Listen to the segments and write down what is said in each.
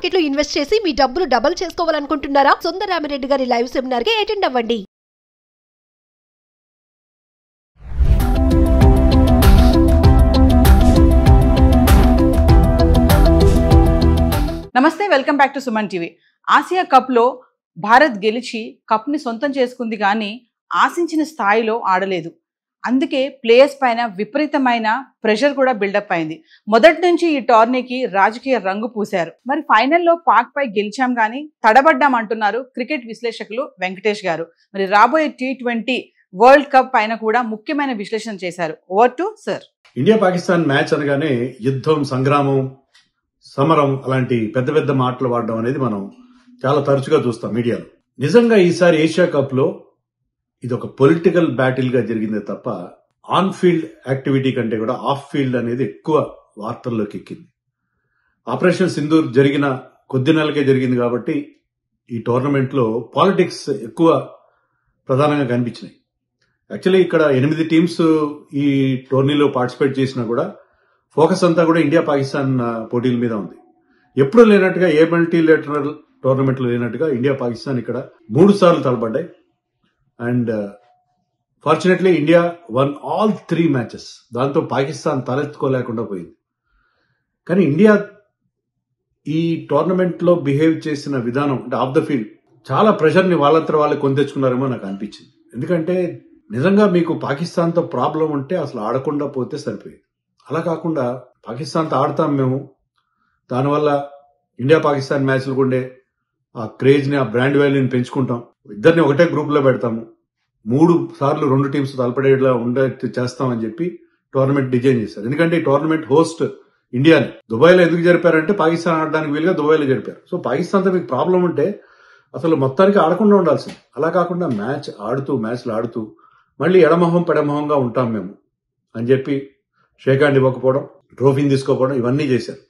Market లో invest చేసి మీ డబ్బులు డబుల్ చేసుకోవాలనుకుంటున్నారా? సుందరరామిరెడ్డి గారి లైవ్ సెమినార్ కి అటెండ్ అవ్వండి. నమస్తే, welcome back to Suman TV. Asia కప్లో భారత్ గెలిచి కప్ని సొంతం చేసుకుంది, కానీ ఆశించిన స్థాయిలో ఆడలేదు. అందుకే ప్లేయర్స్ పైన విపరీతమైన ప్రెషర్ కూడా బిల్డప్ అయింది. మొదటి నుంచి ఈ టోర్నీకి రాజకీయ రంగు పూశారు. మరి ఫైనల్లో పాక్ పై గెలిచాం కానీ తడబడ్డాం అంటున్నారు క్రికెట్ విశ్లేషకులు వెంకటేష్ గారు. మరి రాబోయే T20 వరల్డ్ కప్ పైన కూడా ముఖ్యమైన విశ్లేషణ చేశారు. Over to sir. India Pakistan match అనగానే యుద్ధం, సంగ్రామం, సమరం అలాంటి పెద్ద పెద్ద మాటలు వాడడం అనేది మనం చాలా తరచుగా చూస్తాం మీడియాలో. నిజంగా ఈసారి ఏషియా కప్ లో ఇది ఒక పొలిటికల్ బ్యాటిల్ గా జరిగిందే తప్ప ఆన్ ఫీల్డ్ యాక్టివిటీ కంటే కూడా ఆఫ్ ఫీల్డ్ అనేది ఎక్కువ వార్తల్లోకి ఎక్కింది. ఆపరేషన్ సింధూర్ జరిగిన కొద్ది నెలలకే జరిగింది కాబట్టి ఈ టోర్నమెంట్ లో పాలిటిక్స్ ఎక్కువ ప్రధానంగా కనిపించినాయి. యాక్చువల్లీ ఇక్కడ 8 టీమ్స్ ఈ టోర్నీలో పార్టిసిపేట్ చేసినా కూడా ఫోకస్ అంతా కూడా ఇండియా పాకిస్తాన్ పోటీల మీద ఉంది. ఎప్పుడు లేనట్టుగా ఏ మల్టీలేటరల్ టోర్నమెంట్ లో లేనట్టుగా ఇండియా పాకిస్తాన్ ఇక్కడ 3 సార్లు తలపడ్డాయి. And fortunately India won all 3 matches. దాంతో పాకిస్తాన్ తలెత్తుకోలేకుండా పోయింది. కానీ ఇండియా ఈ టోర్నమెంట్ లో బిహేవ్ చేసిన విధానం అంటే ఆఫ్ ద ఫీల్డ్ చాలా ప్రెషర్ ని వాళ్ళంతా వాళ్ళు కొని తెచ్చుకున్నారేమో నాకు అనిపించింది. ఎందుకంటే నిజంగా మీకు పాకిస్తాన్ తో ప్రాబ్లం ఉంటే అసలు ఆడకుండా పోతే సరిపోయింది. అలా కాకుండా పాకిస్తాన్తో ఆడతాం మేము, దానివల్ల ఇండియా పాకిస్తాన్ మ్యాచ్లకు ఉండే ఆ క్రేజ్ ని, ఆ బ్రాండ్ వాల్యూని పెంచుకుంటాం, ఇద్దరిని ఒకటే గ్రూప్ లో పెడతాము, 3 సార్లు 2 టీమ్స్ తలపడేలా ఉండేట్టు చేస్తామని చెప్పి టోర్నమెంట్ డిజైన్ చేశారు. ఎందుకంటే ఈ టోర్నమెంట్ హోస్ట్ ఇండియాని దుబాయ్లో ఎందుకు జరిపారంటే పాకిస్తాన్ ఆడడానికి వీలుగా దుబాయ్లో జరిపారు. సో పాకిస్తాన్తో మీకు ప్రాబ్లం ఉంటే అసలు మొత్తానికి ఆడకుండా ఉండాల్సింది. అలా కాకుండా మ్యాచ్లు ఆడుతూ మళ్ళీ ఎడమొహం పెడమొహంగా ఉంటాం మేము అని చెప్పి షేక్ హ్యాండ్ ఇవ్వకపోవడం, ట్రోఫీని తీసుకోకపోవడం, ఇవన్నీ చేశారు.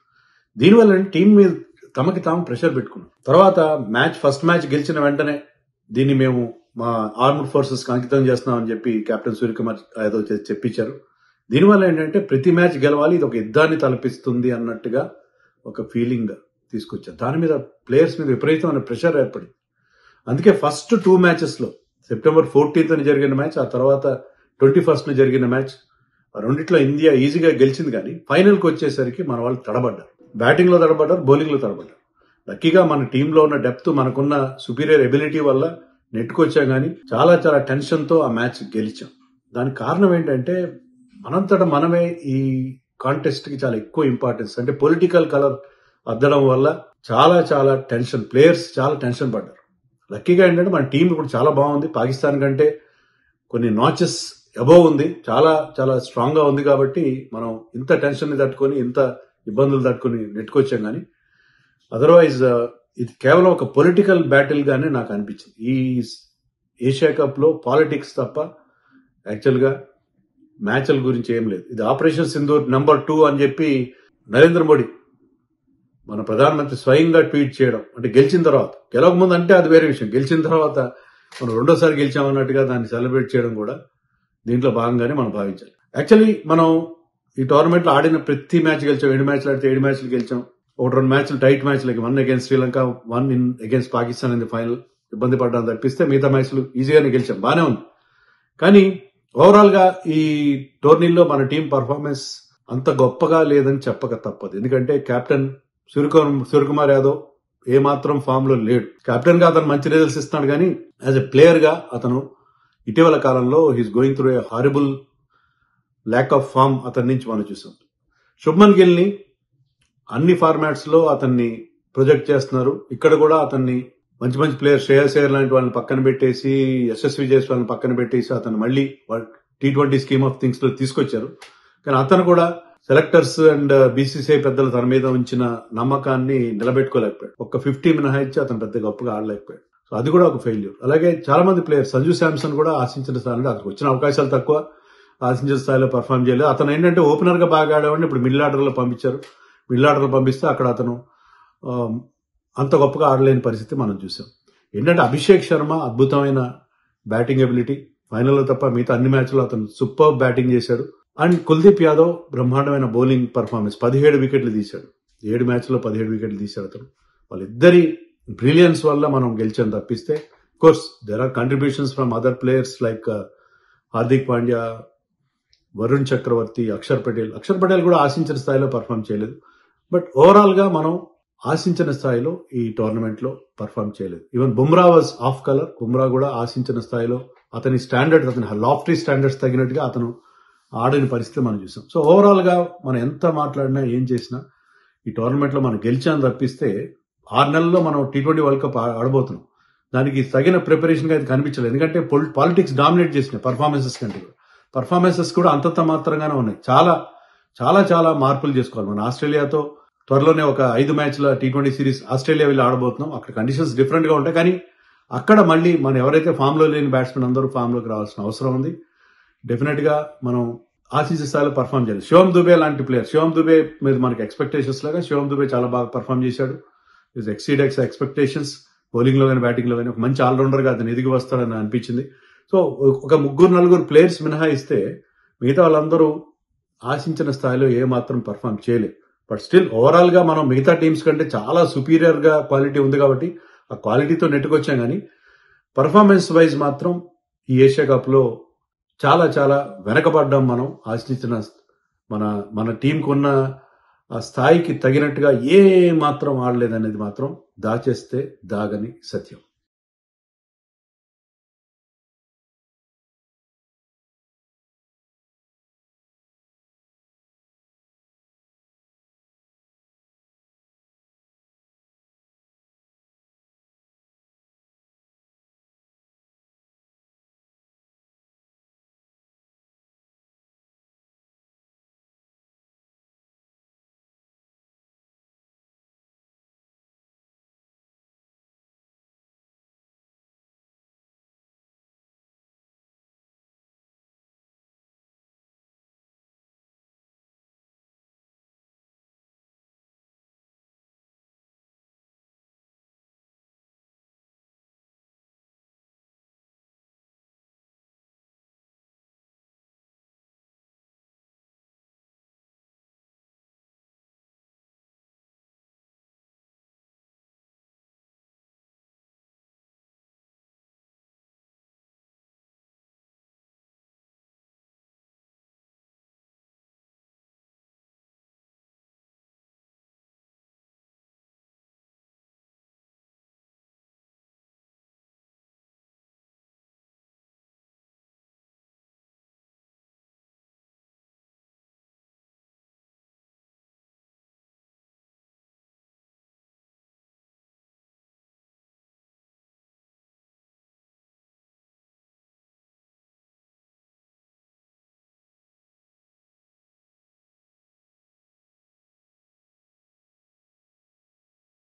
దీనివల్ల టీం మీద తమకి తాము ప్రెషర్ పెట్టుకున్నాం. తర్వాత ఫస్ట్ మ్యాచ్ గెలిచిన వెంటనే దీన్ని మేము మా ఆర్మ్డ్ ఫోర్సెస్ కి అంకితం చేస్తున్నామని చెప్పి కెప్టెన్ సూర్యకుమార్ యాదవ్ చెప్పించారు. దీనివల్ల ఏంటంటే ప్రతి మ్యాచ్ గెలవాలి, ఇది ఒక యుద్ధాన్ని తలపిస్తుంది అన్నట్టుగా ఒక ఫీలింగ్ తీసుకొచ్చారు. దాని మీద ప్లేయర్స్ మీద విపరీతమైన ప్రెషర్ ఏర్పడింది. అందుకే ఫస్ట్ 2 మ్యాచెస్ లో సెప్టెంబర్ 14th జరిగిన మ్యాచ్, ఆ తర్వాత 21st జరిగిన మ్యాచ్, రెండిట్లో ఇండియా ఈజీగా గెలిచింది. కానీ ఫైనల్ కి వచ్చేసరికి మన వాళ్ళు తడబడ్డారు. బ్యాటింగ్ లో తడబడ్డారు, బౌలింగ్ లో తడబడ్డారు. లక్కీగా మన టీంలో ఉన్న డెప్త్, మనకున్న సుపీరియర్ ఎబిలిటీ వల్ల నెట్టుకొచ్చాం. కానీ చాలా చాలా టెన్షన్ తో ఆ మ్యాచ్ గెలిచాం. దానికి కారణం ఏంటంటే మనంతటా మనమే ఈ కాంటెస్ట్ కి చాలా ఎక్కువ ఇంపార్టెన్స్, అంటే పొలిటికల్ కలర్ అద్దడం వల్ల చాలా చాలా టెన్షన్, ప్లేయర్స్ చాలా టెన్షన్ పడ్డారు. లక్కీగా ఏంటంటే మన టీం ఇప్పుడు చాలా బాగుంది, పాకిస్తాన్ కంటే కొన్ని నాచెస్ అబోవ్ ఉంది, చాలా చాలా స్ట్రాంగ్ గా ఉంది. కాబట్టి మనం ఇంత టెన్షన్ ని తట్టుకొని, ఇంత ఇబ్బందులు తట్టుకొని నెట్టుకొచ్చాం. కానీ అదర్వైజ్ ఇది కేవలం ఒక పొలిటికల్ బ్యాటిల్ గానే నాకు అనిపించింది. ఈ ఏషియా కప్ లో పాలిటిక్స్ తప్ప యాక్చువల్ గా మ్యాచ్ల గురించి ఏం లేదు. ఇది ఆపరేషన్ సింధూర్ నెంబర్ 2 అని చెప్పి నరేంద్ర మోడీ మన ప్రధానమంత్రి స్వయంగా ట్వీట్ చేయడం, అంటే గెలిచిన తర్వాత, గెలవకముందు అంటే అది వేరే విషయం, గెలిచిన తర్వాత మనం 2వ సారి గెలిచామన్నట్టుగా దాన్ని సెలబ్రేట్ చేయడం కూడా దీంట్లో భాగంగానే మనం భావించాలి. యాక్చువల్లీ మనం ఈ టోర్నమెంట్ లో ఆడిన ప్రతి మ్యాచ్ గెలిచాం. 7 మ్యాచ్లు ఆడితే 7 మ్యాచ్లు గెలిచాం. 1-2 మ్యాచ్లు టైట్ మ్యాచ్లు, 1 against Sri Lanka, 1 against Pakistan in the final ఇబ్బంది పడ్డాను తప్పిస్తే మిగతా మ్యాచ్లు ఈజీగానే గెలిచాం, బానే ఉంది. కానీ ఓవరాల్ గా ఈ టోర్నీలో మన టీం పర్ఫార్మెన్స్ అంత గొప్పగా లేదని చెప్పక తప్పదు. ఎందుకంటే కెప్టెన్ సూర్యకుమార్ యాదవ్ ఏమాత్రం ఫామ్ లో లేడు. కెప్టెన్ గా అతను మంచి రిజల్ట్స్ ఇస్తున్నాడు, కానీ యాజ్ ఎ ప్లేయర్ గా అతను ఇటీవల కాలంలో he's going through a horrible lack of form అతని నుంచి మనం చూసాం. శుభ్మన్ గిల్ ని అన్ని ఫార్మాట్స్ లో అతన్ని ప్రొజెక్ట్ చేస్తున్నారు. ఇక్కడ కూడా అతన్ని మంచి మంచి ప్లేయర్, శ్రేయస్ అయ్యర్ లాంటి వాళ్ళని పక్కన పెట్టేసి, యశస్వి జైస్వాల్ని పక్కన పెట్టేసి అతను మళ్ళీ T20 స్కీమ్ ఆఫ్ థింగ్స్ లో తీసుకొచ్చారు. కానీ అతను కూడా సెలెక్టర్స్ అండ్ బీసీసీఐ పెద్దలు తన మీద ఉంచిన నమ్మకాన్ని నిలబెట్టుకోలేకపోయాడు. ఒక 50 మినహాయించి అతను పెద్ద గొప్పగా ఆడలేకపోయాడు. సో అది కూడా ఒక ఫెయిల్యూర్. అలాగే చాలా మంది ప్లేయర్స్, సంజు శాంసన్ కూడా ఆశించిన స్థాయిలో, అతనికి వచ్చిన అవకాశాలు తక్కువ, ఆశించిన స్థాయిలో పర్ఫామ్ చేయలేదు. అతను ఏంటంటే ఓపెనర్ గా బాగా ఆడేవాడిని ఇప్పుడు మిడిల్ ఆర్డర్ లో పంపించారు. మిడిల్ ఆర్డర్ లో పంపిస్తే అక్కడ అతను అంత గొప్పగా ఆడలేని పరిస్థితి మనం చూసాం. ఏంటంటే అభిషేక్ శర్మ అద్భుతమైన బ్యాటింగ్ ఎబిలిటీ, ఫైనల్లో తప్ప మిగతా అన్ని మ్యాచ్లో అతను సూపర్ బ్యాటింగ్ చేశాడు. అండ్ కుల్దీప్ యాదవ్ బ్రహ్మాండమైన బౌలింగ్ పర్ఫార్మెన్స్, 17 వికెట్లు తీశాడు. 7 మ్యాచ్లో 17 వికెట్లు తీశాడు అతను. వాళ్ళిద్దరి బ్రిలియన్స్ వల్ల మనం గెలిచాం తప్పిస్తే course there are contributions from other players like Hardik Pandya, Varun Chakravarthy, Akshar Patel కూడా ఆశించిన స్థాయిలో పర్ఫామ్ చేయలేదు. బట్ ఓవరాల్ గా మనం ఆశించిన స్థాయిలో ఈ టోర్నమెంట్ లో పర్ఫామ్ చేయలేదు. Even Bumrah was of colour. Bumrah కూడా ఆశించిన స్థాయిలో అతని స్టాండర్డ్స్, అతని లాఫ్టీ స్టాండర్డ్స్ తగినట్టుగా అతను ఆడని పరిస్థితి మనం చూసాం. సో ఓవరాల్ గా మనం ఎంత మాట్లాడినా ఏం చేసినా ఈ టోర్నమెంట్ లో మనం గెలిచాం తప్పిస్తే 6 నెలల్లో మనం T20 వరల్డ్ కప్ ఆడబోతున్నాం. దానికి తగిన ప్రిపరేషన్ గా అది కనిపించలేదు. ఎందుకంటే పాలిటిక్స్ డామినేట్ చేసినాయి పర్ఫార్మెన్సెస్ కంటే కూడా. పర్ఫార్మెన్సెస్ కూడా అంతంత మాత్రంగానే ఉన్నాయి. చాలా చాలా చాలా మార్పులు చేసుకోవాలి. మన ఆస్ట్రేలియాతో త్వరలోనే ఒక 5 మ్యాచ్ల T20 సిరీస్ ఆస్ట్రేలియా వెళ్ళి ఆడబోతున్నాం. అక్కడ కండిషన్స్ డిఫరెంట్ గా ఉంటాయి. కానీ అక్కడ మళ్ళీ మనం ఎవరైతే ఫామ్ లో లేని బ్యాట్స్మెన్ అందరూ ఫామ్ లోకి రావాల్సిన అవసరం ఉంది. డెఫినెట్ గా మనం ఆశించే స్థాయిలో పర్ఫామ్ చేయాలి. శివం దుబే లాంటి ప్లేయర్, శివం దుబే మీద మనకి ఎక్స్పెక్టేషన్స్ లాగా శివం దుబే చాలా బాగా పర్ఫామ్ చేశాడు. ఎక్సీడెక్స్ ఎక్స్పెక్టేషన్స్. బౌలింగ్ లో కానీ బ్యాటింగ్ లో కానీ ఒక మంచి ఆల్రౌండర్ గా అతను ఎదిగి వస్తాడని అనిపించింది. సో ఒక 3-4 ప్లేయర్స్ మినహాయిస్తే మిగతా వాళ్ళందరూ ఆశించిన స్థాయిలో ఏ మాత్రం పర్ఫామ్ చేయలేదు. బట్ స్టిల్ ఓవరాల్ గా మనం మిగతా టీమ్స్ కంటే చాలా సుపీరియర్ గా క్వాలిటీ ఉంది కాబట్టి ఆ క్వాలిటీతో నెట్టుకొచ్చాం. కానీ పర్ఫార్మెన్స్ వైజ్ మాత్రం ఈ ఏషియా కప్ లో చాలా చాలా వెనకబడ్డాం. మనం ఆశించిన మన టీంకు ఉన్న ఆ స్థాయికి తగినట్టుగా ఏ మాత్రం ఆడలేదనేది మాత్రం దాచేస్తే దాగని సత్యం.